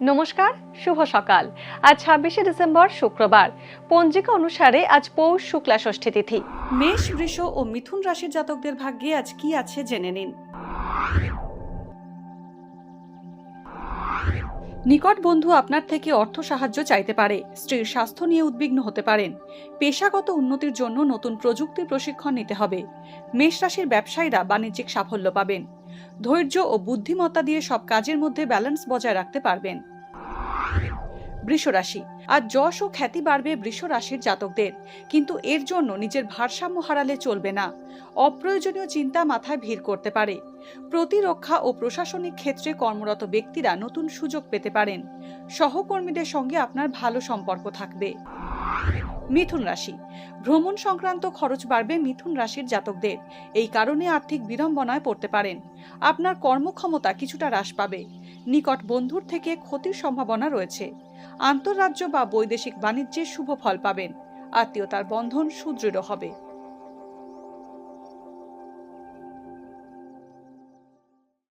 নমস্কার, শুভ সকাল। আজ ২৬শে ডিসেম্বর শুক্রবার। পঞ্জিকা অনুসারে আজ পৌষ শুক্লা ষষ্ঠী তিথি। মেষ, বৃষ ও মিথুন রাশির জাতকদের ভাগ্যে আজ কি আছে জেনে নিন। নিকট বন্ধু আপনার থেকে অর্থ সাহায্য চাইতে পারে। স্ত্রীর স্বাস্থ্য নিয়ে উদ্বিগ্ন হতে পারেন। পেশাগত উন্নতির জন্য নতুন প্রযুক্তির প্রশিক্ষণ নিতে হবে। মেষ রাশির ব্যবসায়ীরা বাণিজ্যিক সাফল্য পাবেন। ধৈর্য ও বুদ্ধিমত্তা দিয়ে সব কাজের মধ্যে ব্যালেন্স বজায় রাখতে পারবেন। বৃষ রাশি, আজ যশ ও খ্যাতি বাড়বে বৃষ রাশির জাতকদের, কিন্তু এর জন্য নিজের ভারসাম্য হারালে চলবে না। অপ্রয়োজনীয় চিন্তা মাথায় ভিড় করতে পারে। প্রতিরক্ষা ও প্রশাসনিক ক্ষেত্রে কর্মরত ব্যক্তিরা নতুন সুযোগ পেতে পারেন। সহকর্মীদের সঙ্গে আপনার ভালো সম্পর্ক থাকবে। মিথুন রাশি, ভ্রমণ সংক্রান্ত খরচ বাড়বে মিথুন রাশির জাতকদের। এই কারণে আর্থিক বিড়ম্বনায় পড়তে পারেন। আপনার কর্মক্ষমতা কিছুটা হ্রাস পাবে। নিকট বন্ধুর থেকে ক্ষতির সম্ভাবনা রয়েছে। আন্তঃরাজ্য বা বৈদেশিক বাণিজ্যে শুভ ফল পাবেন। আত্মীয়তার বন্ধন সুদৃঢ় হবে।